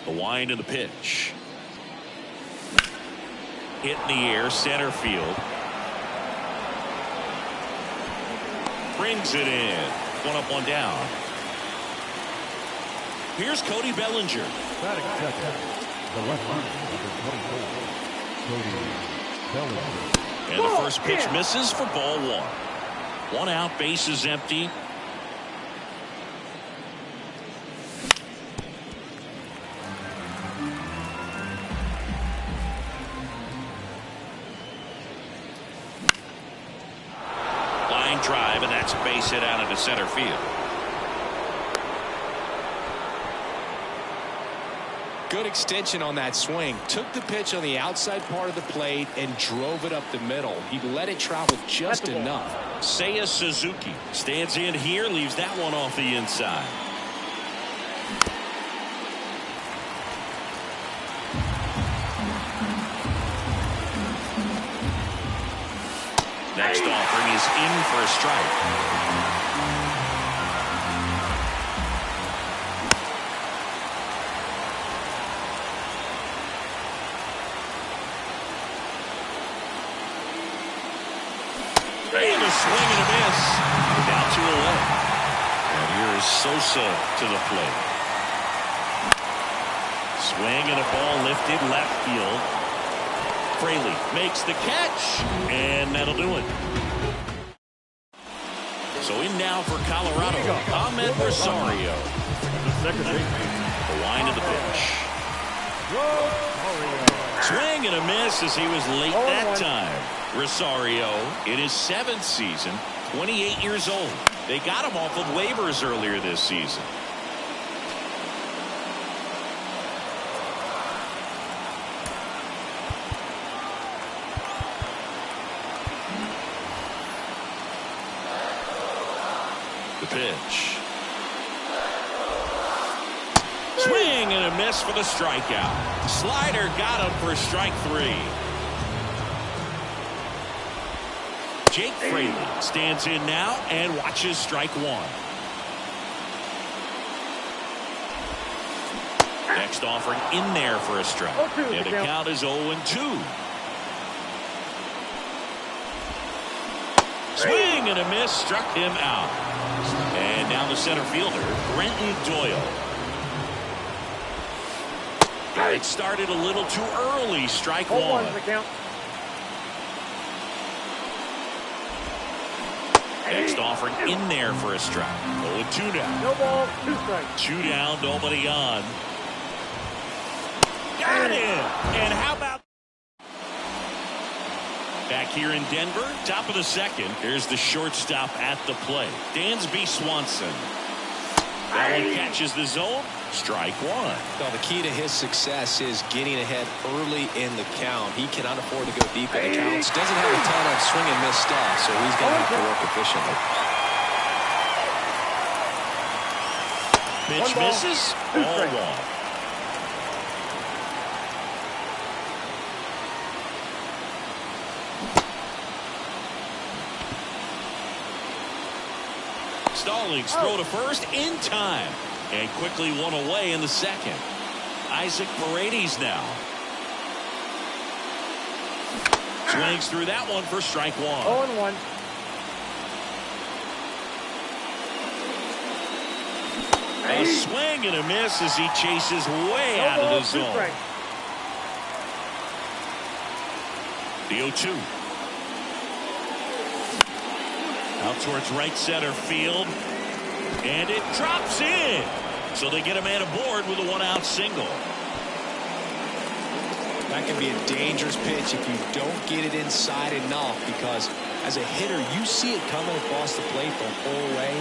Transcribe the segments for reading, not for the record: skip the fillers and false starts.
The wind of the pitch. Hit in the air, center field. Brings it in. One up, one down. Here's Cody Bellinger. Batting second, the left-hander, number 24, Cody Bellinger. And the first pitch misses for ball one. One out, bases empty. Line drive, and that's a base hit out into center field. Good extension on that swing. Took the pitch on the outside part of the plate and drove it up the middle. He let it travel just enough. Seiya Suzuki stands in here, leaves that one off the inside. Next offering is in for a strike. And a swing and a miss. Down 2-away. And here is Sosa to the plate. Swing and a ball lifted left field. Fraley makes the catch, and that'll do it. So in now for Colorado, Ahmed Rosario. The wind of the pitch. Swing and a miss as he was late that time. Rosario in his 7th season, 28 years old. They got him off of waivers earlier this season. The pitch. Swing and a miss for the strikeout. Slider got him for strike 3. Jake Fraley stands in now and watches strike 1. Next offering in there for a strike. And the count is 0-2. Swing and a miss, struck him out. And now the center fielder, Brenton Doyle. Got it started a little too early. Strike 1. Next offering in there for a strike. 0-2 now. No ball, 2 strikes. 2 down, nobody on. Got him! And how about... Back here in Denver, top of the 2nd. Here's the shortstop at the plate, Dansby Swanson. That one catches the zone. Strike 1. Well, the key to his success is getting ahead early in the count. He cannot afford to go deep in the counts. Doesn't have a ton of swing and miss stuff, so he's going to have to work efficiently. Pitch misses. Ball 1. Stallings throw to first in time. And quickly one away in the 2nd. Isaac Paredes now. Swings through that one for strike 1. 0-1. A swing and a miss as he chases way out of the zone. The 0-2. Out towards right center field. And it drops in. So they get a man aboard with a 1-out single. That can be a dangerous pitch if you don't get it inside enough, because as a hitter, you see it coming across the plate the whole way.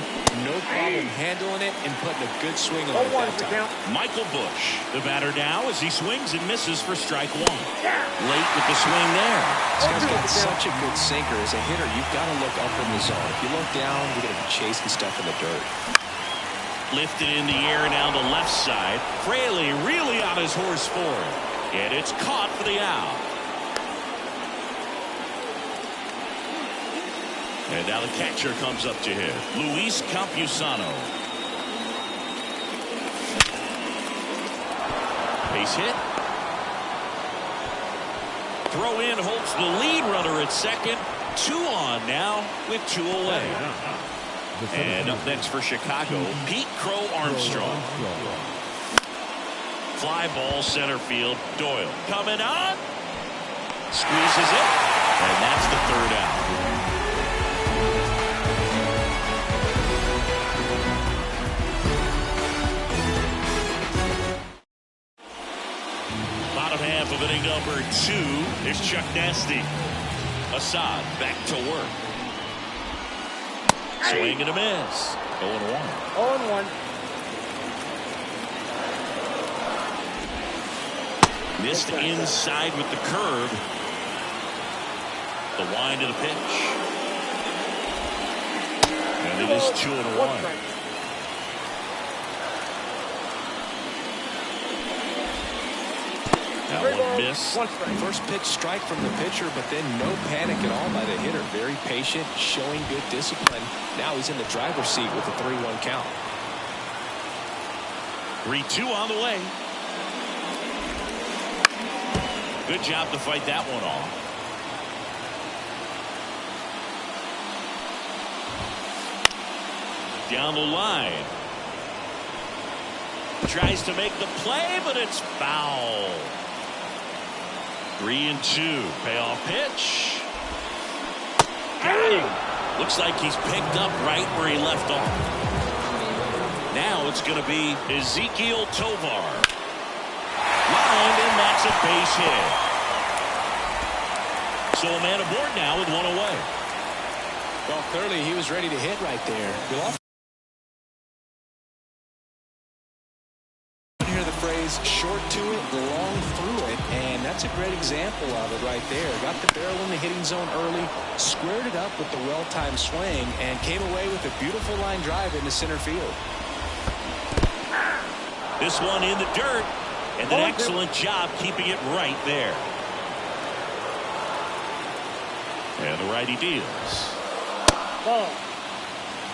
No problem handling it and putting a good swing on it that time. Michael Busch, the batter now, as he swings and misses for strike 1. Late with the swing there. This guy's got such a good sinker. As a hitter, you've got to look up in the zone. If you look down, you're going to be chasing stuff in the dirt. Lifted in the air down the left side. Fraley really on his horse for it. And it's caught for the out. And now the catcher comes up to him, Luis Campusano. Base hit. Throw in holds the lead runner at second. 2 on now with 2 away. And up next for Chicago, Pete Crow Armstrong. Fly ball center field. Doyle coming on. Squeezes it. And that's the 3rd out. Bottom half of inning number 2. There's Chuck Nasty. Assad back to work. Swing and a miss. 0-1. 0-1. Missed inside with the curve. The wind of the pitch. And it is 2-1. That one missed. First pitch strike from the pitcher, but then no panic at all by the hitter. Very patient, showing good discipline. Now he's in the driver's seat with a 3-1 count. 3-2 on the way. Good job to fight that one off. Down the line. Tries to make the play, but it's foul. 3-2. Payoff pitch. Got him. Looks like he's picked up right where he left off. Now it's going to be Ezekiel Tovar. Lined, and that's a base hit. So a man aboard now with 1 away. Well, clearly he was ready to hit right there. You'll often hear the phrase short to it, long through it, and that's a great example of it right there. Got the barrel in the hitting zone early, squared it up with the well-timed swing, and came away with a beautiful line drive into center field. This one in the dirt, and an excellent job keeping it right there. And the righty deals.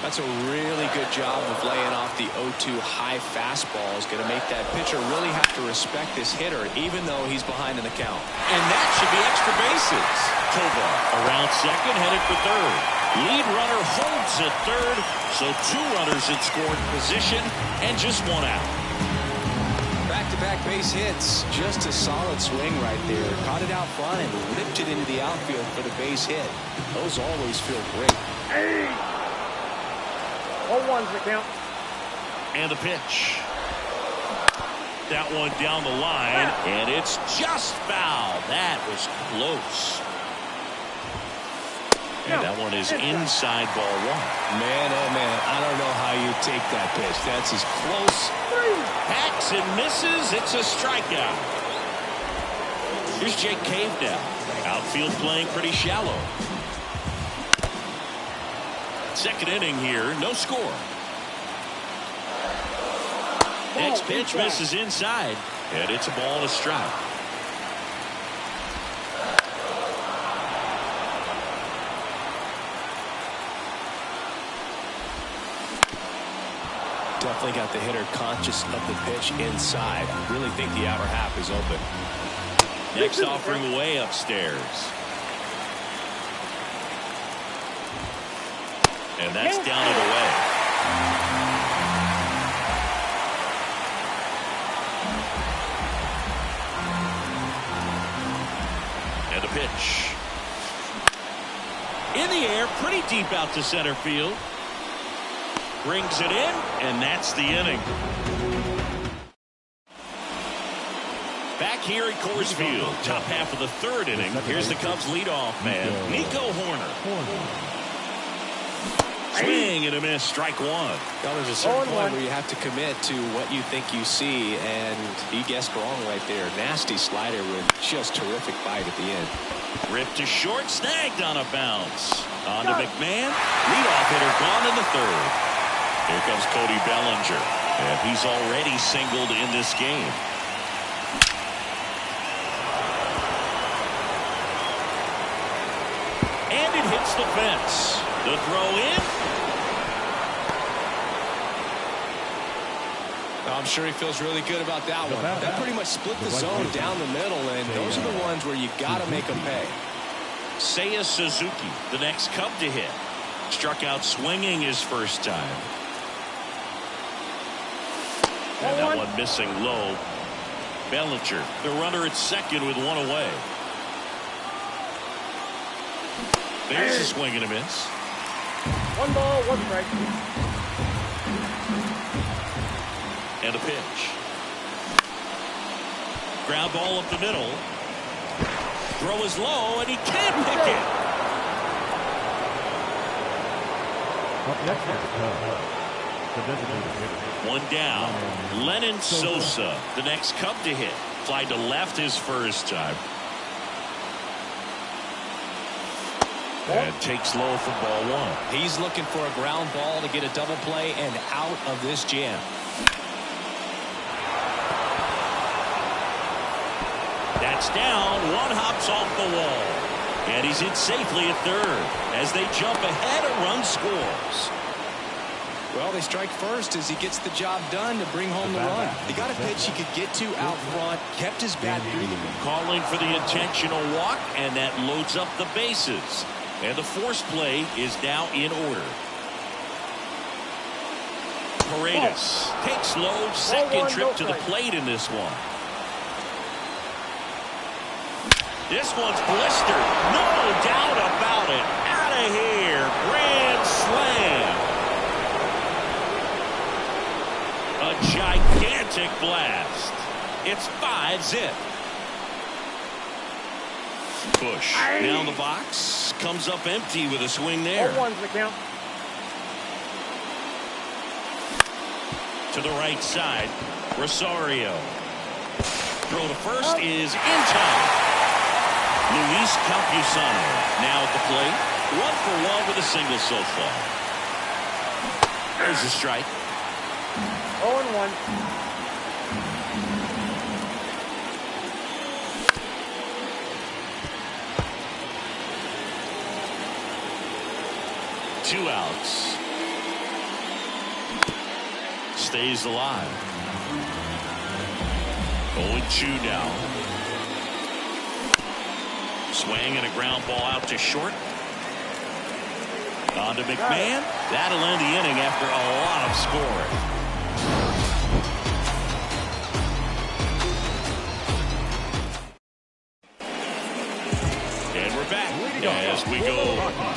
That's a really good job of laying off the 0-2 high fastball. Is going to make that pitcher really have to respect this hitter, even though he's behind in the count. And that should be extra bases. Tovar around second, headed for third. Lead runner holds at third, so 2 runners in scoring position and just 1 out. Back-to-back base hits. Just a solid swing right there. Caught it out front and ripped it into the outfield for the base hit. Those always feel great. 0-1's the count. And the pitch. That one down the line, and it's just foul. That was close. And that one is inside ball 1. Man, oh man, I don't know how you take that pitch. That's as close. Hacks and misses. It's a strikeout. Here's Jake Cave now. Outfield playing pretty shallow. Second inning here, no score. Next pitch misses inside, and it's a ball and a strike. Definitely got the hitter conscious of the pitch inside. I really think the outer half is open. Next offering way upstairs. And that's down and away. And a pitch. In the air, pretty deep out to center field. Brings it in, and that's the inning. Back here at Coors Field, top half of the 3rd inning. Here's the Cubs leadoff man, Nico Hoerner. Swing and a miss, strike 1. Now there's a certain point where you have to commit to what you think you see, and he guessed wrong right there. Nasty slider with just terrific bite at the end. Ripped to short, snagged on a bounce. On to McMahon, leadoff hitter gone in the 3rd. Here comes Cody Bellinger, and he's already singled in this game. And it hits the fence. The throw in. I'm sure he feels really good about that one. That pretty much split the zone down the middle, and those are the ones where you got to make them pay. Seiya Suzuki, the next Cub to hit. Struck out swinging his first time. And that one missing low. Bellinger, the runner at second with one away. There's a swing and a miss. 1 ball, 1 strike. And a pitch. Ground ball up the middle. Throw is low, and he can't pick it. Up next is the designated hitter. One down. Lennon Sosa, the next Cub to hit. Flied to left his first time. And takes low for ball 1. He's looking for a ground ball to get a double play and out of this jam. That's down. One hops off the wall. And he's hit safely at third. As they jump ahead, a run scores. Well, they strike first as he gets the job done to bring home the run. He got a pitch he could get to out front, kept his bat breathing. Calling for the intentional walk, and that loads up the bases. And the force play is now in order. Paredes takes low, second trip to the plate in this one. This one's blistered. No doubt about it. Out of here. Grand slam. A gigantic blast. It's 5-zip. Bush down the box. Comes up empty with a swing there. 0-1's the count. To the right side. Rosario. Throw to first is in time. Luis Campusano now at the plate. 1 for 1 with a single so far. There's a strike. 0-1. Two outs. Stays alive. 0-2 now. Swing and a ground ball out to short. On to McMahon. That'll end the inning after a lot of scoring. And we're back as we go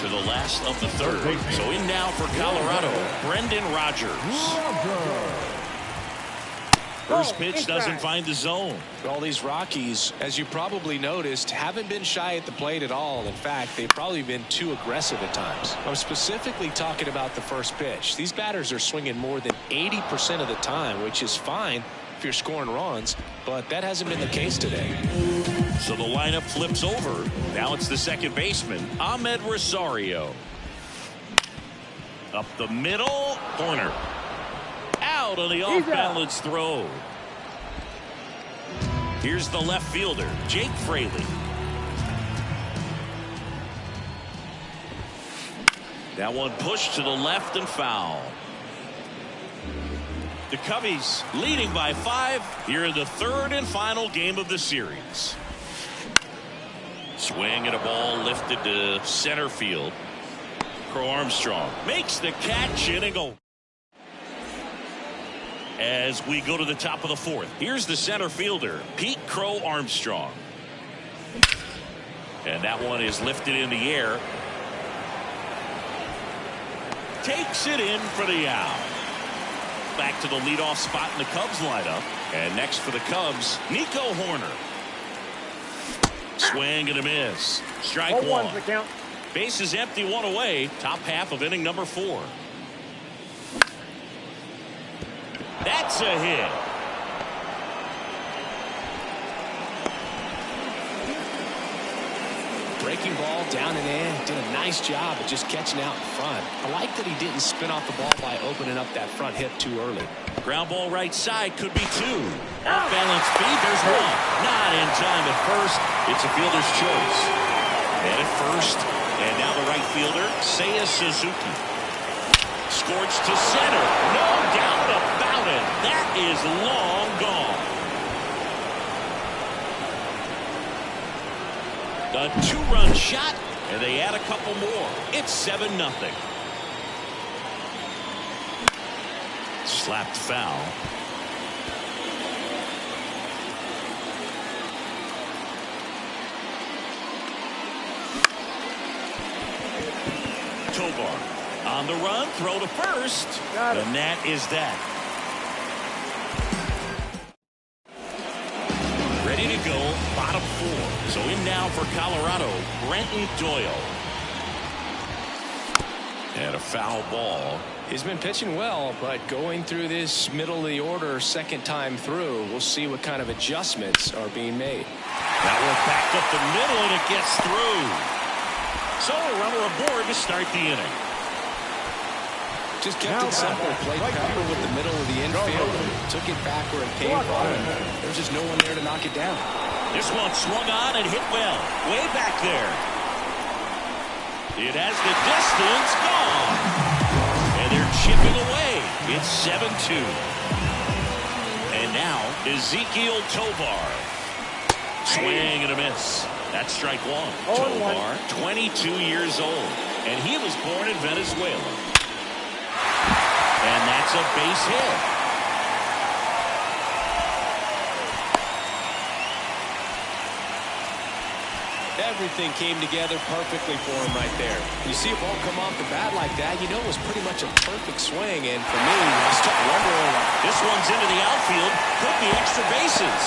to the last of the third. So in now for Colorado, Brendan Rodgers. First pitch doesn't find the zone. All these Rockies, as you probably noticed, haven't been shy at the plate at all. In fact, they've probably been too aggressive at times. I'm specifically talking about the first pitch. These batters are swinging more than 80% of the time, which is fine if you're scoring runs, but that hasn't been the case today. So the lineup flips over. Now it's the second baseman, Ahmed Rosario. Up the middle, corner. Out on the off-balance throw. Here's the left fielder, Jake Fraley. That one pushed to the left and foul. The Cubbies leading by 5 here in the third and final game of the series. Swing and a ball lifted to center field. Crow Armstrong makes the catch in and go. As we go to the top of the fourth, here's the center fielder, Pete Crow Armstrong. And that one is lifted in the air. Takes it in for the out. Back to the leadoff spot in the Cubs lineup. And next for the Cubs, Nico Horner. Swing and a miss. Strike 1. The count. Base is empty, 1 away. Top half of inning number 4. That's a hit. Breaking ball down and in. Did a nice job of just catching out in front. I like that he didn't spin off the ball by opening up that front hip too early. Ground ball right side, could be 2. Off balance speed, there's 1. Not in time at first. It's a fielder's choice. And at first, and now the right fielder, Seiya Suzuki. Scorched to center. No doubt about it. That is long gone. A 2-run shot, and they add a couple more. It's 7-0. Slapped foul. Tovar on the run, throw to first. And that is that. Ready to go, bottom 4. So in now for Colorado, Brenton Doyle. And a foul ball. He's been pitching well, but going through this middle of the order second time through, we'll see what kind of adjustments are being made. That one back up the middle, and it gets through. So a runner aboard to start the inning. Just kept it simple. Played pepper with the middle of the infield. Took it back where it came from. There's just no one there to knock it down. This one swung on and hit well. Way back there. It has the distance gone. And they're chipping away. It's 7-2. And now Ezekiel Tovar. Swing and a miss. That's strike 1. Tovar, 22 years old. And he was born in Venezuela. And that's a base hit. Everything came together perfectly for him right there. You see a ball come off the bat like that, you know it was pretty much a perfect swing. And for me, I start wondering, this one's into the outfield. Could be extra bases.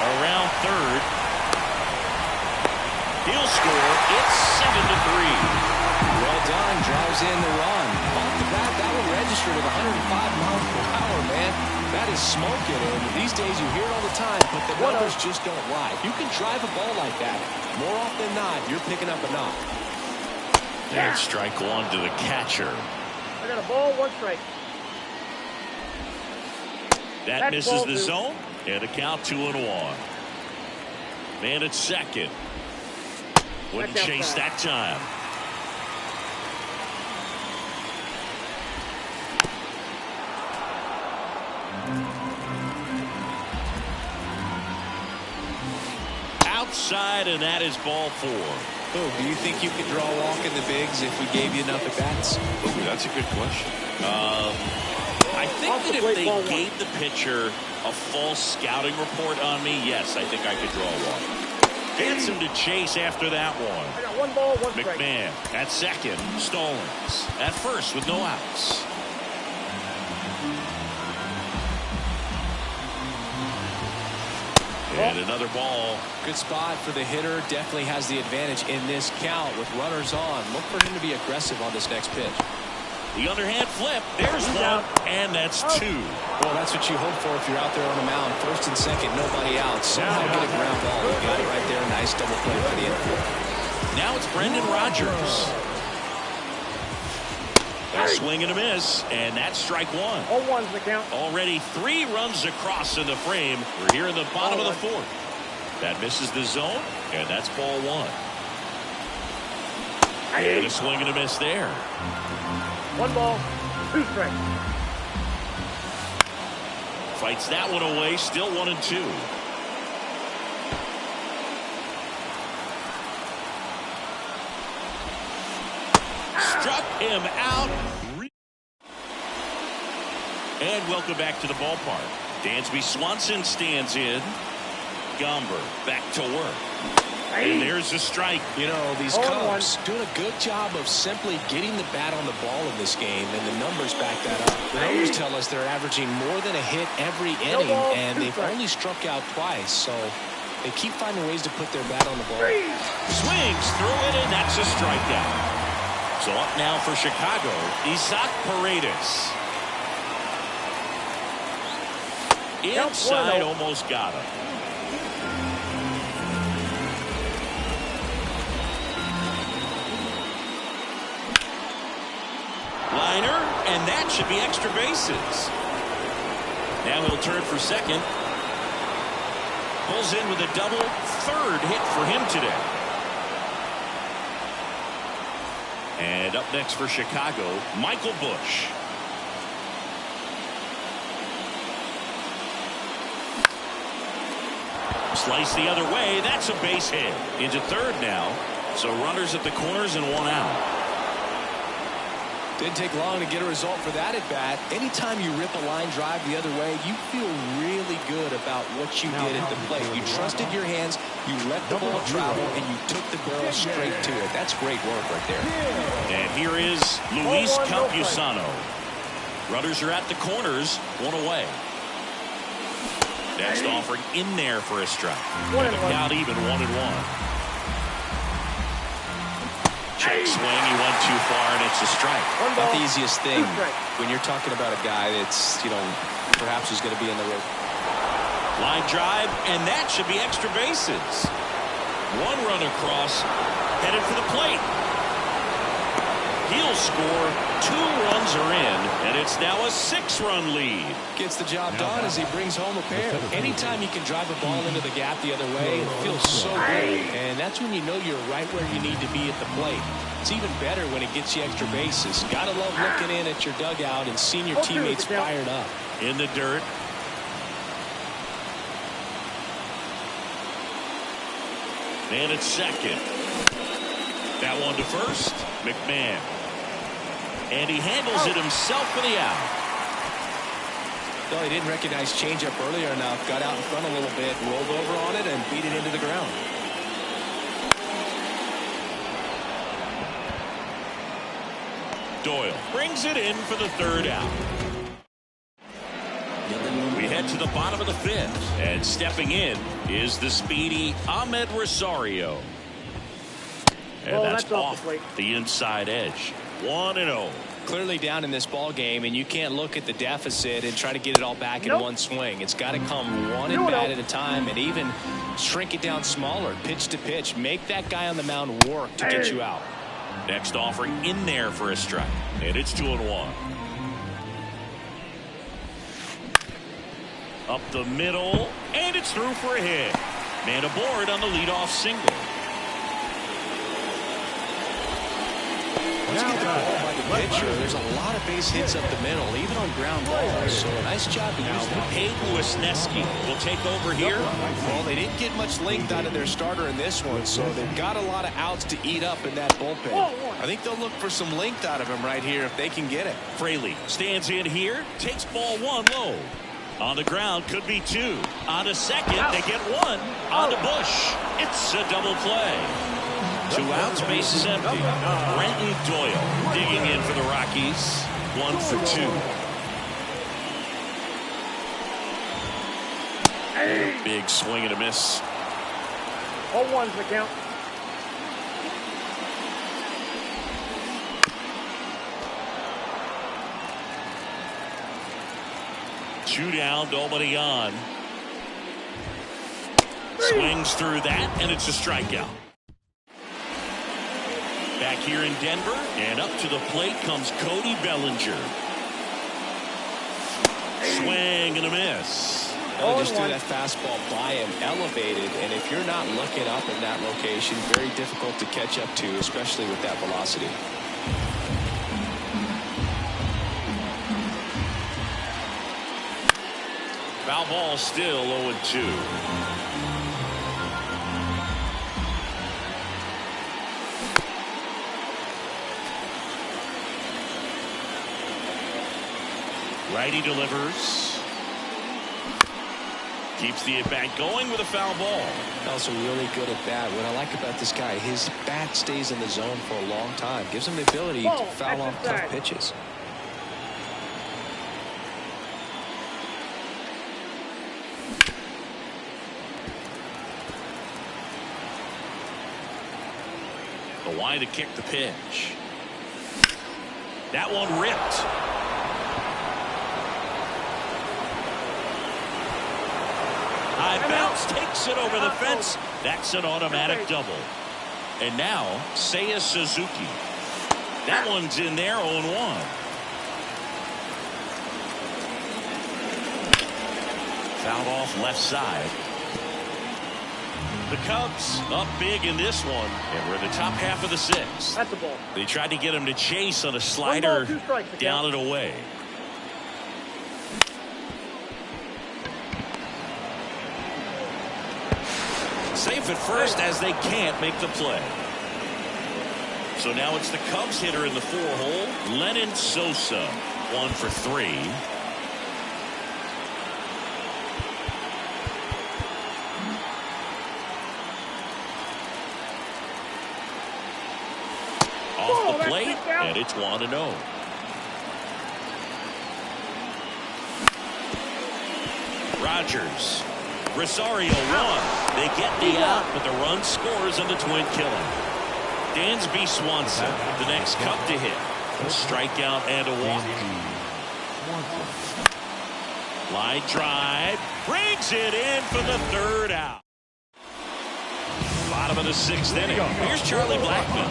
Around third. He'll score. It's 7-3. Well done. Drives in the run. Off the bat, that one registered at 105 miles per hour, man. That is smoking. And these days you hear it all the time, but the numbers just don't lie. You can drive a ball like that. More often than not, you're picking up a knock. And strike 1 to the catcher. I got a ball, 1 strike. That misses the zone. And a count 2-1. Man at second. Wouldn't chase that time. Outside, and that is ball 4. Oh, do you think you could draw a walk in the bigs if we gave you enough at bats? Ooh, that's a good question. I think that if they gave the pitcher a false scouting report on me, yes, I think I could draw a walk. Handsome to chase after that one. I got 1 ball, 1 strike. McMahon at second. Stallings at first with no outs. And another ball. Good spot for the hitter. Definitely has the advantage in this count with runners on. Look for him to be aggressive on this next pitch. The underhand flip. There's 1, and that's 2. Well, that's what you hope for if you're out there on the mound. First and second, nobody out. Somehow get a ground ball. You got it right there. Nice double play by the infield. Now it's Brendan Rodgers. A swing and a miss, and that's strike 1. All 1's the count. Already 3 runs across in the frame. We're here in the bottom of the 4th. That misses the zone, and that's ball 1. And a swing and a miss there. 1 ball, 2 strikes. Fights that one away, still 1-2. Struck him out. And welcome back to the ballpark. Dansby Swanson stands in. Gomber back to work. And there's a strike. You know, these Cubs doing a good job of simply getting the bat on the ball in this game, and the numbers back that up. The numbers tell us they're averaging more than a hit every inning, and they've only struck out twice, so they keep finding ways to put their bat on the ball. Swings through it, and that's a strikeout. So up now for Chicago, Isaac Paredes. Inside, almost got him. Liner, and that should be extra bases. Now he'll turn for second. Pulls in with a double. 3rd hit for him today. And up next for Chicago, Michael Busch. Slice the other way. That's a base hit. Into third now. So runners at the corners and one out. Didn't take long to get a result for that at bat. Anytime you rip a line drive the other way, you feel really good about what you did at the plate. You trusted your hands, you let the ball travel, and you took the barrel straight to it. That's great work right there. And here is Luis Campusano. Runners are at the corners, one away. Next offering in there for a strike. And the count even 1-1. Check swing, he went too far, and it's a strike. Not the easiest thing when you're talking about a guy that's, perhaps is going to be in the road. Line drive, and that should be extra bases. One run across, headed for the plate. He'll score. 2 runs are in, and it's now a 6-run lead. Gets the job done as he brings home a pair. Anytime you can drive a ball into the gap the other way, it feels so good. And that's when you know you're right where you need to be at the plate. It's even better when it gets you extra bases. Gotta love looking in at your dugout and seeing your teammates fired up. In the dirt. And it's second. That one to first. McMahon. And he handles it himself for the out. No, he didn't recognize changeup earlier enough. Got out in front a little bit, rolled over on it, and beat it into the ground. Doyle brings it in for the third out. We head to the bottom of the 5th, and stepping in is the speedy Ahmed Rosario. And that's off the inside edge. 1-0. Clearly down in this ball game, and you can't look at the deficit and try to get it all back in one swing. It's got to come one at bat at a time, and even shrink it down smaller, pitch to pitch. Make that guy on the mound work to get you out. Next offering in there for a strike, and it's 2-1. Up the middle, and it's through for a hit. Man aboard on the leadoff single. Once you get the ball by the pitcher, there's a lot of base hits up the middle, even on ground balls. So a nice job to use that. Hayden Wisniewski will take over here. Well, they didn't get much length out of their starter in this one, so they've got a lot of outs to eat up in that bullpen. I think they'll look for some length out of him right here if they can get it. Fraley stands in here, takes ball 1 low. On the ground, could be 2. On to second, they get 1. On to Bush. It's a double play. 2 outs, bases empty. Brenton Doyle digging in for the Rockies. 1 for 2. Big swing and a miss. 0-1's the count. Two down, nobody on. Swings through that, and it's a strikeout. Back here in Denver, and up to the plate comes Cody Bellinger. Swing and a miss. They'll just do that fastball by him, elevated, and if you're not looking up in that location, very difficult to catch up to, especially with that velocity. Foul ball still 0-2. Righty delivers. Keeps the at-bat going with a foul ball. Also really good at bat. What I like about this guy, his bat stays in the zone for a long time. Gives him the ability to foul off tough pitches. The line to kick the pitch. That one ripped. High bounce takes it over the fence. That's an automatic double. And now Seiya Suzuki. That one's in there, 0-1. Fouled off left side. The Cubs up big in this one, and we're in the top half of the 6th. That's a ball. They tried to get him to chase on a slider, 1 ball, 2 strikes, down and away. Safe at first as they can't make the play. So now it's the Cubs hitter in the 4-hole, Lennon Sosa, 1 for 3. Off the plate, and it's 1-0. Rogers. Rosario 1. They get the out, but the run scores on the twin killing. Dansby Swanson, the next Cub to hit. A strikeout and a walk. Line drive. Brings it in for the 3rd out. Bottom of the 6th inning. Here's Charlie Blackmon.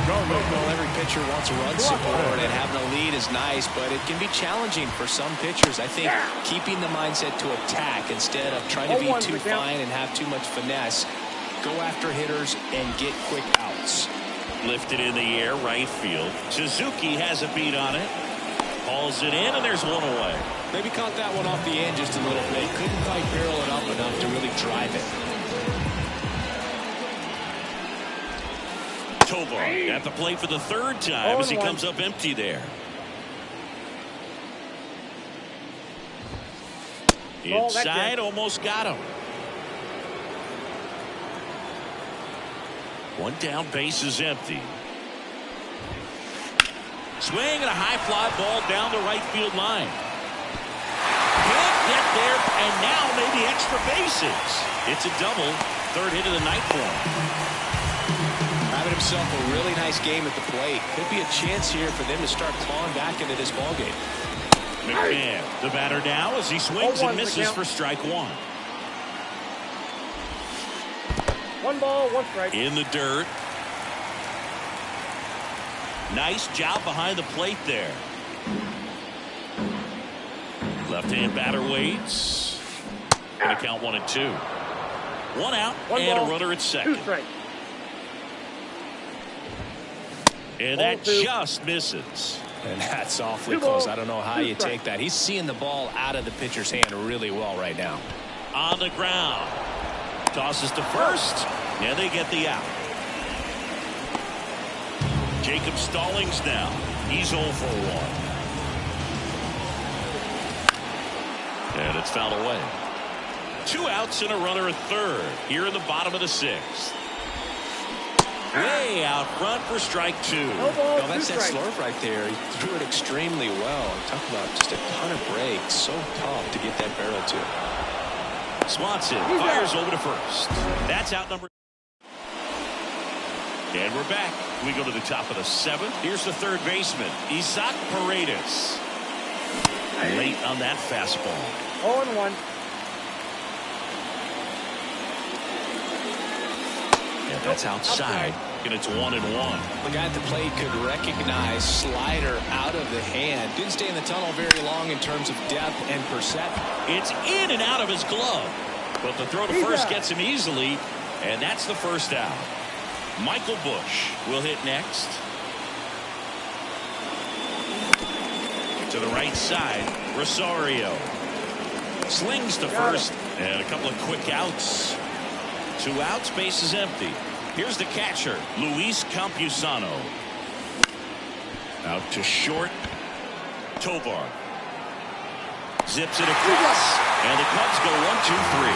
Well, every pitcher wants a run support, and having a lead is nice, but it can be challenging for some pitchers. I think keeping the mindset to attack instead of trying to be too fine and have too much finesse. Go after hitters and get quick outs. Lifted in the air, right field. Suzuki has a beat on it. Hauls it in, and there's 1 away. Maybe caught that one off the end just a little bit. Couldn't quite barrel it up enough to really drive it. Tovar at the plate for the 3rd time as he comes up empty there. Inside, almost got him. 1 down, base is empty. Swing and a high fly ball down the right field line. Can't get there, and now maybe extra bases. It's a double, 3rd hit of the night for him. Having himself a really nice game at the plate. Could be a chance here for them to start clawing back into this ballgame. McMahon, the batter now as he swings and misses for strike 1. 1 ball, 1 strike. In the dirt. Nice job behind the plate there. Left-hand batter waits. Going to count 1 and 2. 1 out and a runner at 2nd. 2 strikes. And that just misses. And that's awfully close. I don't know how you take that. He's seeing the ball out of the pitcher's hand really well right now. On the ground. Tosses to first. And they get the out. Jacob Stallings now. He's 0 for 1. And it's fouled away. 2 outs and a runner at 3rd. Here in the bottom of the 6th. Way out front for strike 2. Oh, that's that slurve right there. He threw it extremely well. Talk about just a ton of breaks. So tough to get that barrel to. Swanson fires over to first. That's out number. And we're back. We go to the top of the 7th. Here's the 3rd baseman, Isaac Paredes. Late on that fastball. 0-1. That's outside, and it's 1-1. The guy at the plate could recognize slider out of the hand. Didn't stay in the tunnel very long in terms of depth and perception. It's in and out of his glove, but the throw to first gets him easily, and that's the 1st out. Michael Busch will hit next. To the right side, Rosario slings to first, and a couple of quick outs. 2 outs, base is empty. Here's the catcher, Luis Campusano. Out to short. Tovar. Zips it across. And the Cubs go 1-2-3.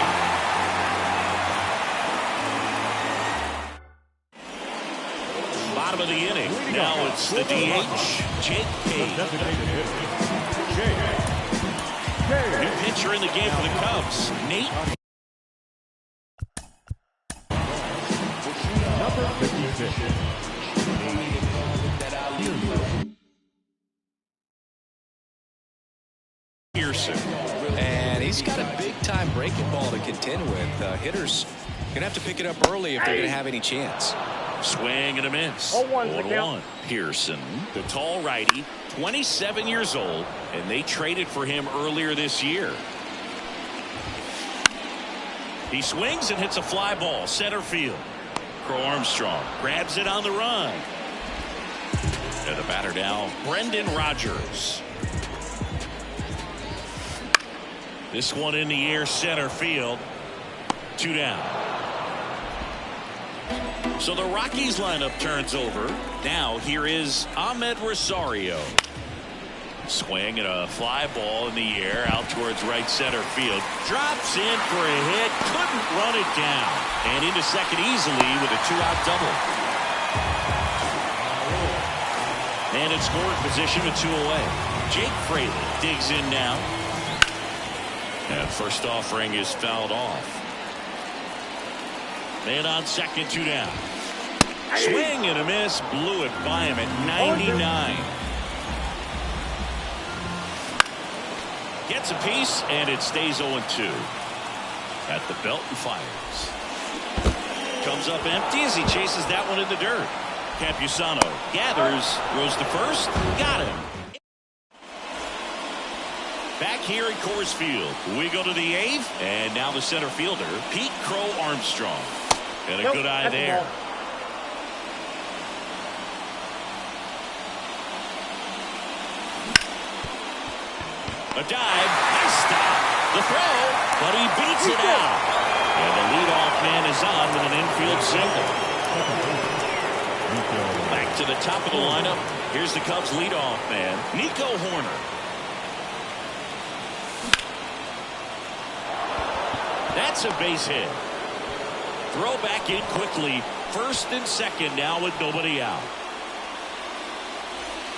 Bottom of the inning. Now it's the DH, Jake Cave. New pitcher in the game for the Cubs, Nate. And he's got a big-time breaking ball to contend with. Hitters going to have to pick it up early if they're going to have any chance. Swing and a miss. 0-1. Pearson, the tall righty, 27 years old, and they traded for him earlier this year. He swings and hits a fly ball, center field. Crow Armstrong grabs it on the run. And the batter now, Brendan Rodgers. This one in the air, center field. 2 down. So the Rockies lineup turns over. Now here is Ahmed Rosario. Swing and a fly ball in the air out towards right center field. Drops in for a hit. Couldn't run it down. And into second easily with a 2-out double. And in scoring position with 2 away. Jake Fraley digs in now. And first offering is fouled off. Man on second, 2 down. Swing and a miss. Blew it by him at 99. Gets a piece, and it stays 0-2. At the belt and fires. Comes up empty as he chases that one in the dirt. Campusano gathers, throws to first, got him. Back here at Coors Field, we go to the 8th, and now the center fielder, Pete Crow Armstrong. And a good eye there. A dive, nice stop. The throw, but he beats it out. And the leadoff man is on with an infield single. Back to the top of the lineup. Here's the Cubs leadoff man, Nico Horner. That's a base hit. Throw back in quickly. First and second now with nobody out.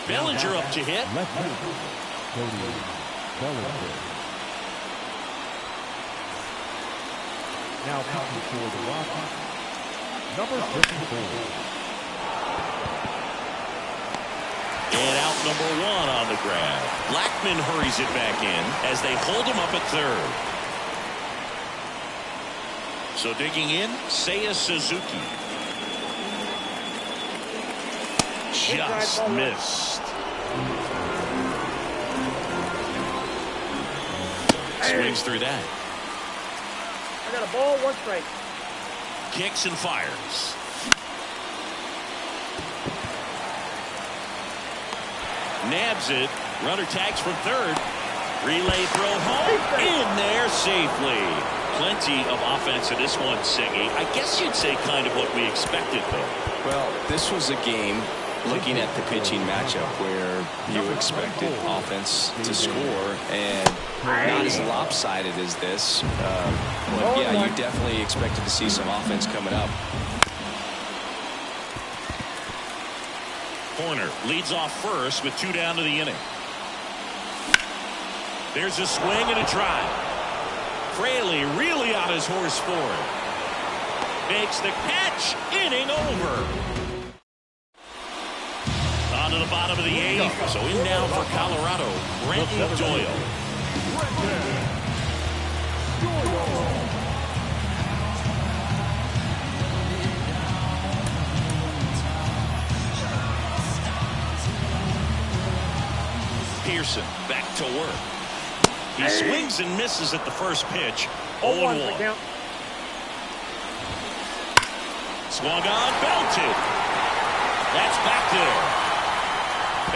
Bellinger up to hit. Now coming for the Rockies, number 54. And out number 1 on the grab. Blackman hurries it back in as they hold him up at third. So digging in, Seiya Suzuki. Just missed. Swings through that. I got a ball, 1 strike. Kicks and fires. Nabs it. Runner tags from third. Relay throw home. In there safely. Plenty of offense in this one, Seggy. I guess you'd say kind of what we expected, though. Well, this was a game, looking at the pitching matchup, where you expected offense to score, and not as lopsided as this. But yeah, you definitely expected to see some offense coming up. Horner leads off first with 2 down to the inning. There's a swing and a drive. Fraley really on his horse for it. Makes the catch. Inning over. On to the bottom of the 8th. So in now for Colorado, Brenton Doyle. Pearson back to work. He swings and misses at the first pitch. 0-1. Swung on, belted. That's back there.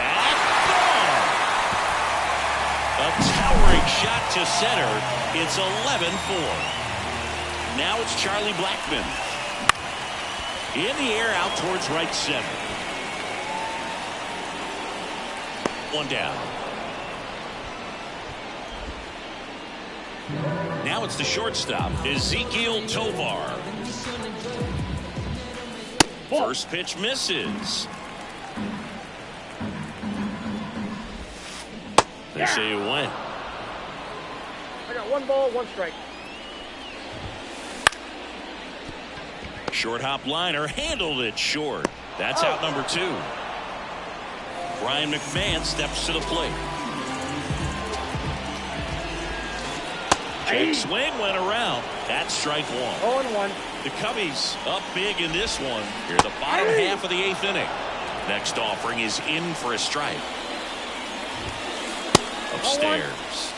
Back, gone. A towering shot to center. It's 11-4. Now it's Charlie Blackmon. In the air out towards right center. 1 down. Now it's the shortstop, Ezekiel Tovar. First pitch misses. They say it went. I got 1 ball, 1 strike. Short hop liner, handled it short. That's out number 2. Brian McMahon steps to the plate. Check swing went around. That's strike 1. 0-1. The Cubbies up big in this one. Here the bottom half of the 8th inning. Next offering is in for a strike. Upstairs.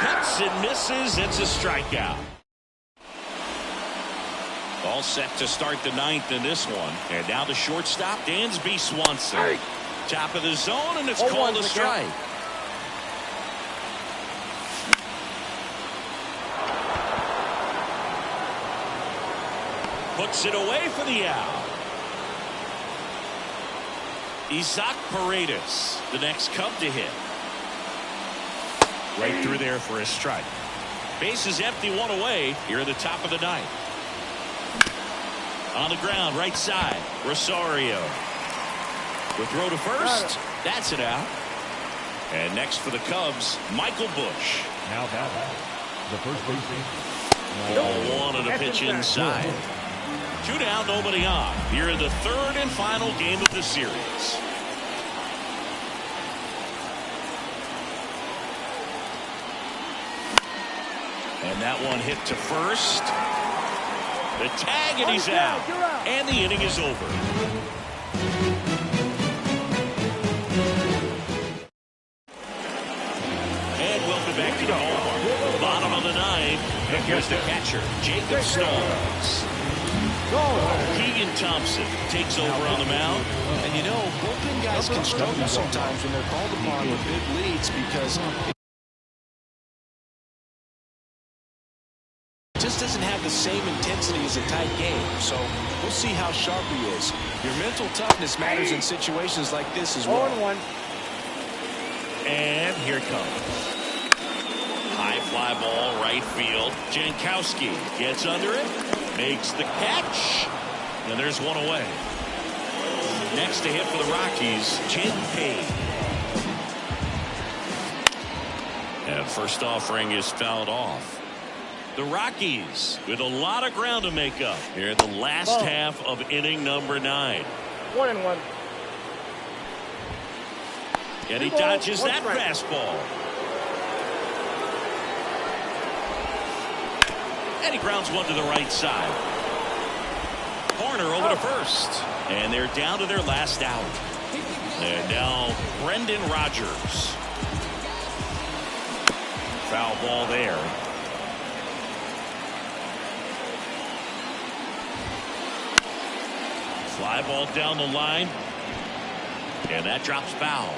Hits and misses. It's a strikeout. All set to start the 9th in this one. And now the shortstop, Dansby Swanson. Top of the zone, and it's called a strike. puts it away for the out. Isaac Paredes, the next Cub to hit. Right through there for a strike. Base is empty, one away here at the top of the ninth. On the ground, right side, Rosario. The throw to first. That's it out. And next for the Cubs, Michael Busch. Now batting, the first baseman. Wanted a pitch inside. 2 down, nobody on. Here in the third and final game of the series. And that one hit to first. The tag, and he's out. And the inning is over. And welcome back to the ballpark. Bottom of the ninth. And here's the catcher, Jacob Stallings. Keegan Thompson takes over on the mound. And you know, bullpen guys can struggle sometimes when they're called upon with big leads because it just doesn't have the same intensity as a tight game. So we'll see how sharp he is. Your mental toughness matters in situations like this as well. 0-1. And here it comes. High fly ball, right field. Jankowski gets under it, makes the catch, and there's one away. Next to hit for the Rockies, Jin Payne. And first offering is fouled off. The Rockies with a lot of ground to make up here in the last half of inning number 9. 1-1. And he dodges that fastball. And he grounds one to the right side. Corner over to first. And they're down to their last out. And now Brendan Rodgers. Foul ball there. Fly ball down the line. And that drops foul.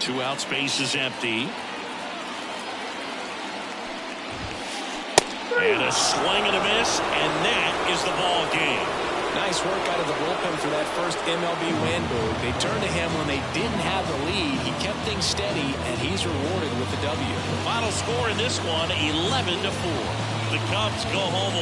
2 outs, base is empty. And a swing and a miss, and that is the ball game. Nice work out of the bullpen for that first MLB win, Boo. They turned to him when they didn't have the lead. He kept things steady, and he's rewarded with the W. Final score in this one, 11-4. The Cubs go home.